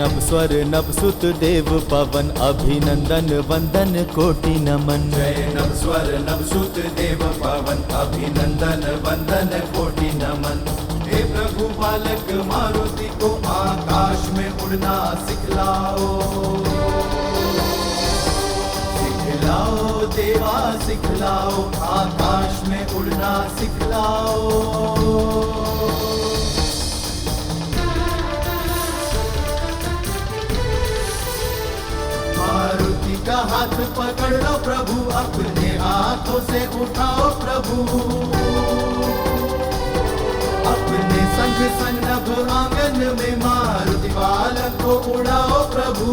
नभ स्वर नभ सुत देव पवन अभिनंदन वंदन कोटि नमन। जय नभ स्वर नभ सुत देव पवन अभिनंदन वंदन कोटि नमन। हे प्रभु बालक मारुति को आकाश में उड़ना सिखलाओ, सिखलाओ देवा सिखलाओ, आकाश में उड़ना सिखलाओ। मारुति का हाथ पकड़ लो प्रभु, अपने हाथों से उठाओ प्रभु, अपने संग सन्नभ आंगन में मारुति बालक को उड़ाओ प्रभु।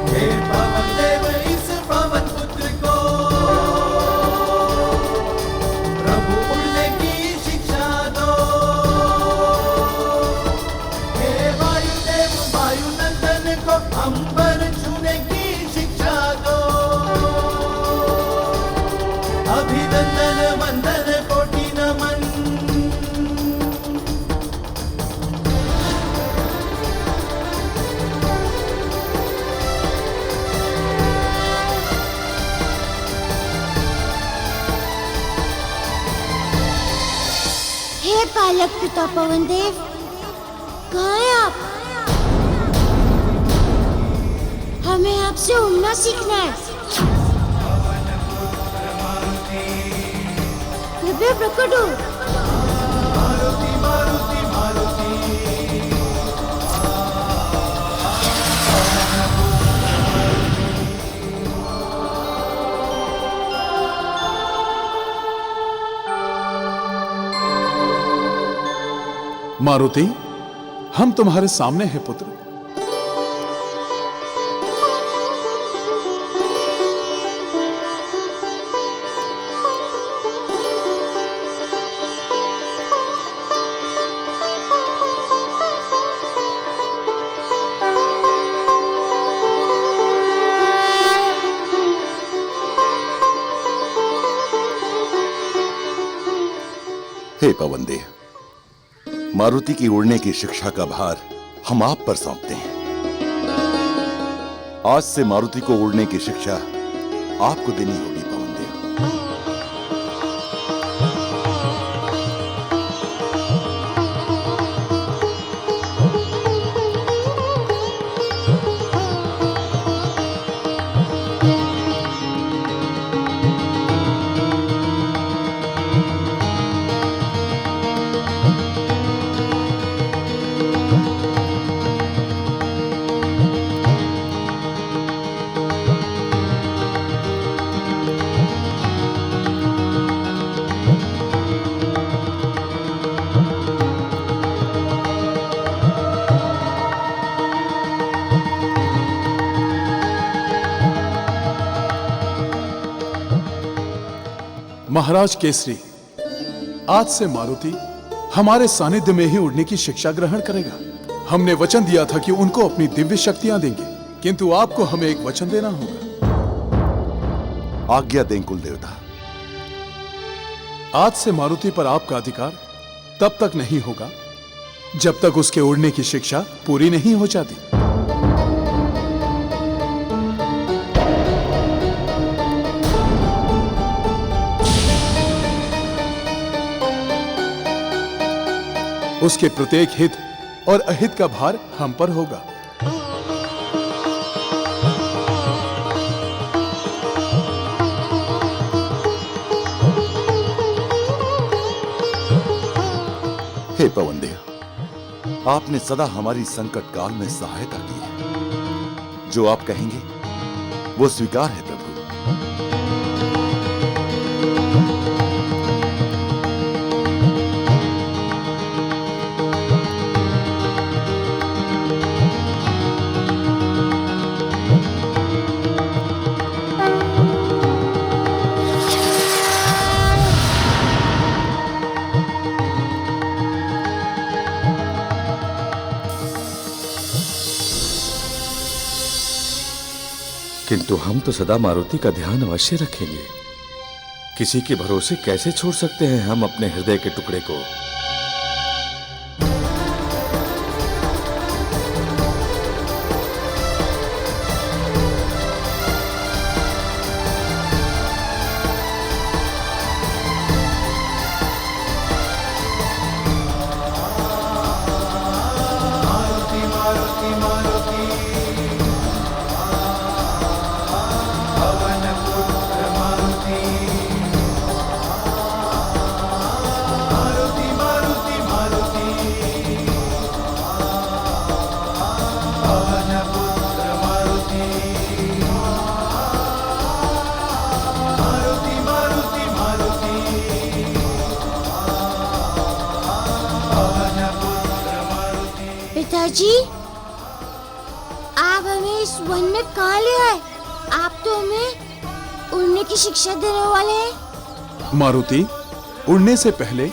हे पवन देव इस पवन पुत्र को प्रभु उड़ने की शिक्षा दो। हे वायुदेव वायु नंदन को अंबर छूने की शिक्षा दो। अभिनंदन वंदन कोटि नमन। हे बालक पिता पवन देव, कहाँ हैं आप? हमें आपसे उड़ना सीखना है। कृपया प्रकट हो। मारुति मारुति मारुति। मारुति, हम तुम्हारे सामने हैं पुत्र। हे पवन देव, मारुति की उड़ने की शिक्षा का भार हम आप पर सौंपते हैं। आज से मारुति को उड़ने की शिक्षा आपको देनी होगी पवन देव। महाराज केसरी, आज से मारुति हमारे सानिध्य में ही उड़ने की शिक्षा ग्रहण करेगा। हमने वचन दिया था कि उनको अपनी दिव्य शक्तियां देंगे, किंतु आपको हमें एक वचन देना होगा। आज्ञा दें कुल देवता। आज से मारुति पर आपका अधिकार तब तक नहीं होगा जब तक उसके उड़ने की शिक्षा पूरी नहीं हो जाती। उसके प्रत्येक हित और अहित का भार हम पर होगा। हे पवन देव, आपने सदा हमारी संकट काल में सहायता की है। जो आप कहेंगे वो स्वीकार है प्रभु। किंतु हम तो सदा मारुति का ध्यान अवश्य रखेंगे। किसी के भरोसे कैसे छोड़ सकते हैं हम अपने हृदय के टुकड़े को। पिताजी, आप हमें इस वन में कहाँ ले आए? आप तो हमें उड़ने की शिक्षा देने वाले हैं। मारुति, उड़ने से पहले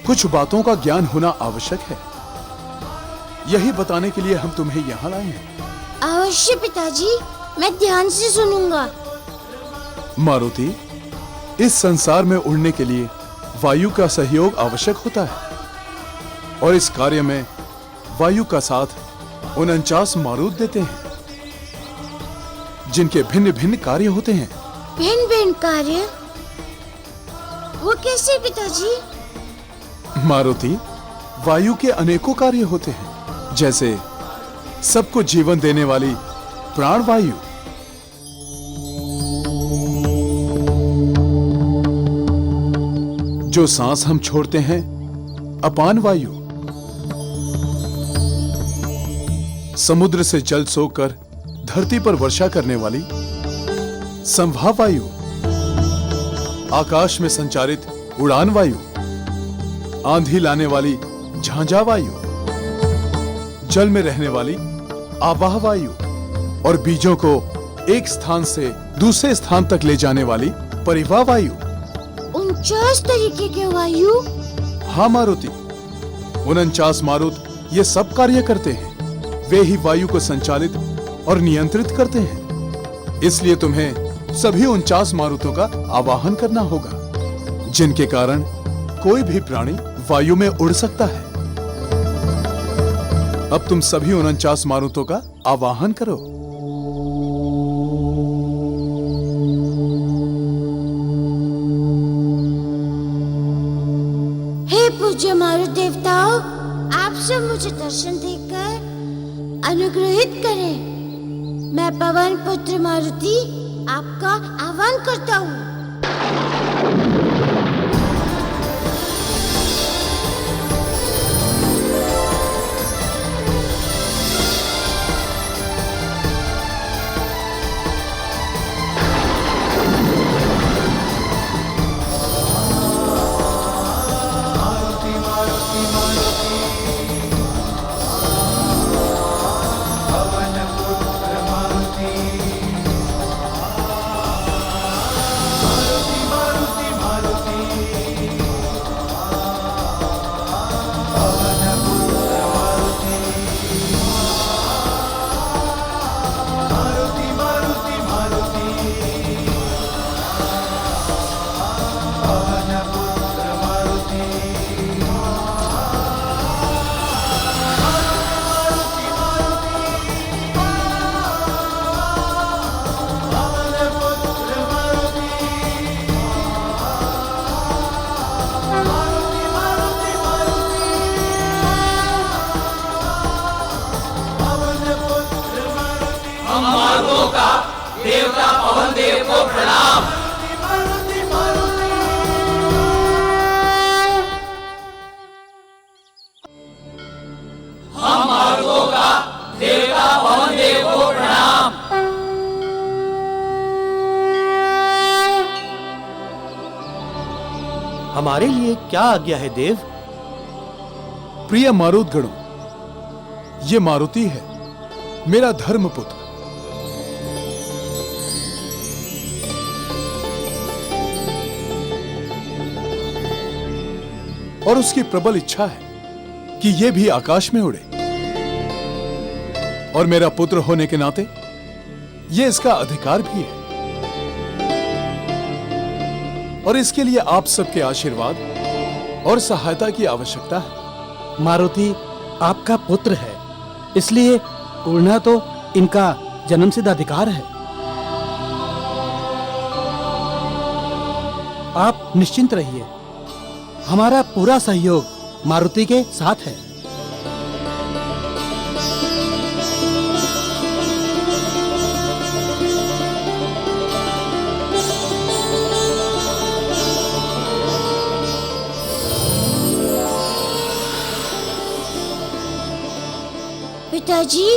कुछ बातों का ज्ञान होना आवश्यक है। यही बताने के लिए हम तुम्हें यहाँ लाए हैं। अवश्य पिताजी, मैं ध्यान से सुनूंगा। मारुति, इस संसार में उड़ने के लिए वायु का सहयोग आवश्यक होता है और इस कार्य में वायु का साथ 49 मारुत देते हैं, जिनके भिन्न भिन्न कार्य होते हैं। भिन्न भिन्न कार्य? वो कैसे पिताजी? मारुति, वायु के अनेकों कार्य होते हैं, जैसे सबको जीवन देने वाली प्राण वायु, जो सांस हम छोड़ते हैं अपान वायु, समुद्र से जल सोकर धरती पर वर्षा करने वाली संभाव वायु, आकाश में संचारित उड़ान वायु, आंधी लाने वाली झांझा वायु, जल में रहने वाली आवाह वायु और बीजों को एक स्थान से दूसरे स्थान तक ले जाने वाली परिवाह वायु। 49 तरीके के वायु? हाँ मारुति, 49 मारुत ये सब कार्य करते हैं। वे ही वायु को संचालित और नियंत्रित करते हैं। इसलिए तुम्हें सभी 49 मारुतों का आवाहन करना होगा, जिनके कारण कोई भी प्राणी वायु में उड़ सकता है। अब तुम सभी 49 मारुतों का आवाहन करो। हे पूज्य मारुत देवताओं, आप सब मुझे दर्शन देकर अनुग्रहित करें। मैं पवन पुत्र मारुति आपका आह्वान करता हूँ। हमारे लिए क्या आज्ञा है देव? प्रिय मारुत गणों, ये मारुति है, मेरा धर्मपुत्र। और उसकी प्रबल इच्छा है कि ये भी आकाश में उड़े, और मेरा पुत्र होने के नाते ये इसका अधिकार भी है। और इसके लिए आप सबके आशीर्वाद और सहायता की आवश्यकता है। मारुति आपका पुत्र है, इसलिए उड़ना तो इनका जन्मसिद्ध अधिकार है। आप निश्चिंत रहिए, हमारा पूरा सहयोग मारुति के साथ है। पिताजी,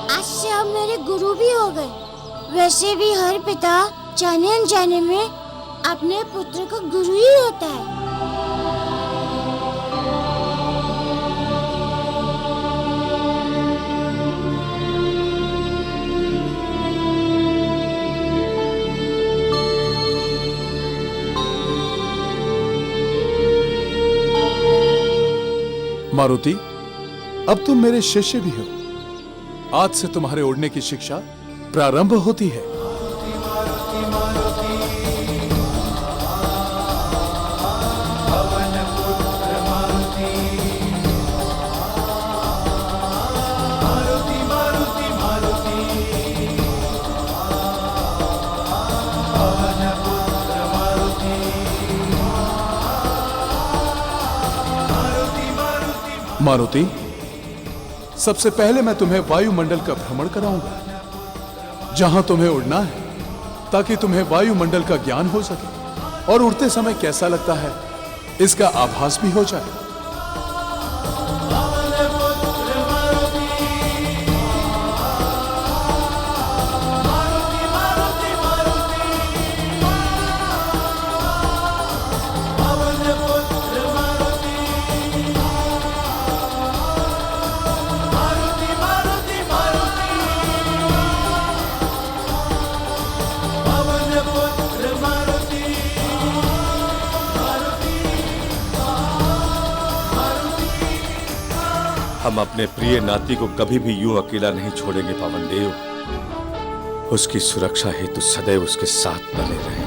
आज से आप मेरे गुरु भी हो गए। वैसे भी हर पिता जाने अनजाने में अपने पुत्र का गुरु ही होता है। मारुति, अब तुम मेरे शिष्य भी हो। आज से तुम्हारे उड़ने की शिक्षा प्रारंभ होती है। मारुति, सबसे पहले मैं तुम्हें वायुमंडल का भ्रमण कराऊंगा, जहां तुम्हें उड़ना है, ताकि तुम्हें वायुमंडल का ज्ञान हो सके और उड़ते समय कैसा लगता है इसका आभास भी हो जाए। हम अपने प्रिय नाती को कभी भी यूं अकेला नहीं छोड़ेंगे पवन देव। उसकी सुरक्षा हेतु सदैव उसके साथ बने रहेंगे।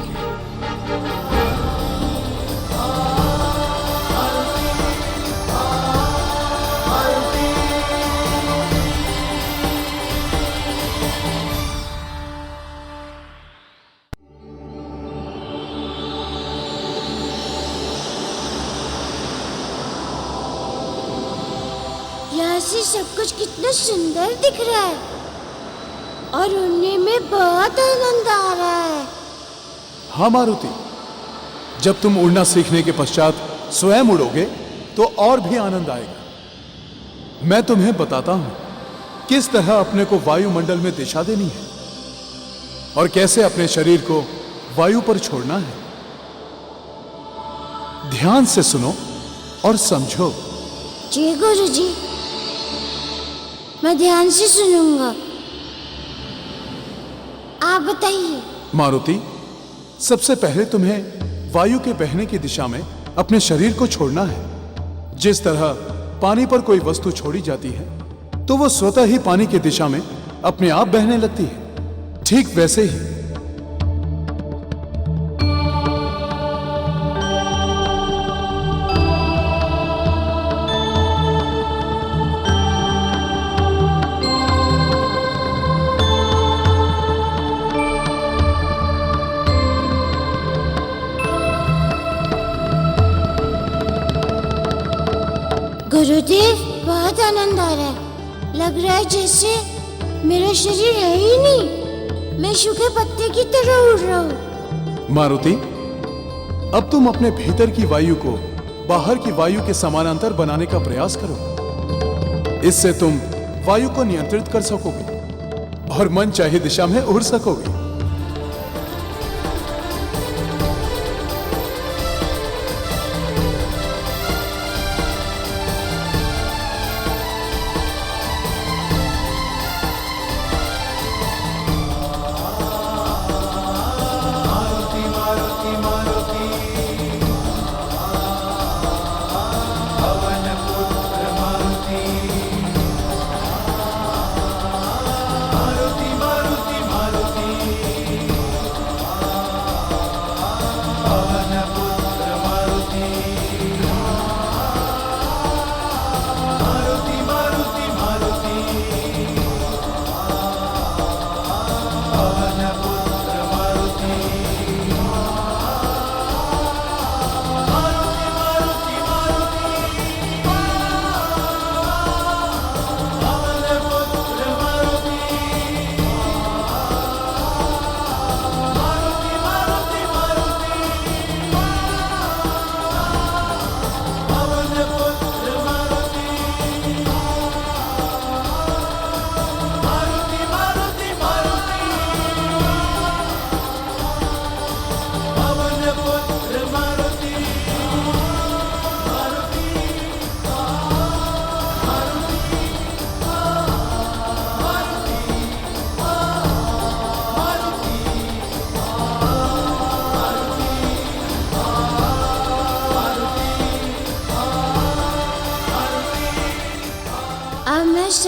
यहाँ से सब कुछ कितना सुंदर दिख रहा है और उड़ने में बहुत आनंद आ रहा है। हाँ मारुति, जब तुम उड़ना सीखने के पश्चात स्वयं उड़ोगे तो और भी आनंद आएगा। मैं तुम्हें बताता हूं किस तरह अपने को वायुमंडल में दिशा देनी है और कैसे अपने शरीर को वायु पर छोड़ना है। ध्यान से सुनो और समझो। जी गुरुजी, मैं ध्यान से सुनूंगा। आप बताइए। मारुति, सबसे पहले तुम्हें वायु के बहने की दिशा में अपने शरीर को छोड़ना है। जिस तरह पानी पर कोई वस्तु छोड़ी जाती है तो वो स्वतः ही पानी की दिशा में अपने आप बहने लगती है, ठीक वैसे ही गुरुदेव, बहुत आनंद आ रहा है। लग रहा है जैसे मेरा शरीर है ही नहीं, मैं सूखे पत्ते की तरह उड़ रहा हूँ। मारुति, अब तुम अपने भीतर की वायु को बाहर की वायु के समानांतर बनाने का प्रयास करो। इससे तुम वायु को नियंत्रित कर सकोगे और मन चाहे दिशा में उड़ सकोगे।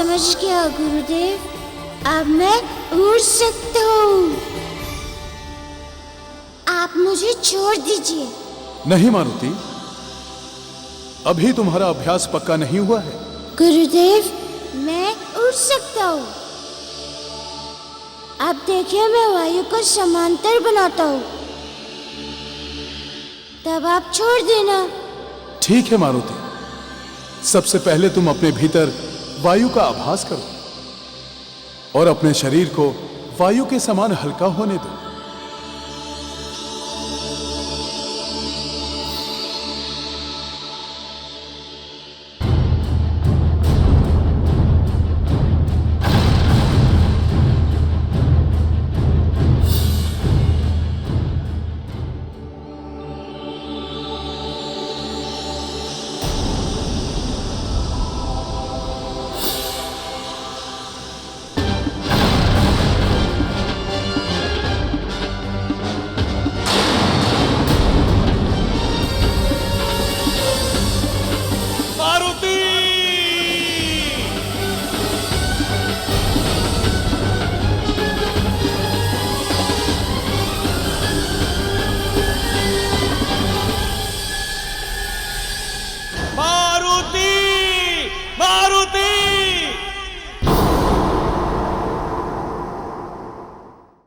समझ गया गुरुदेव। अब मैं उड़ सकता हूँ। आप मुझे छोड़ दीजिए। नहीं मारुति, अभी तुम्हारा अभ्यास पक्का नहीं हुआ है। गुरुदेव, मैं उड़ सकता हूँ। अब देखिए, मैं वायु को समांतर बनाता हूँ, तब आप छोड़ देना। ठीक है मारुति, सबसे पहले तुम अपने भीतर वायु का आभास करो और अपने शरीर को वायु के समान हल्का होने दो।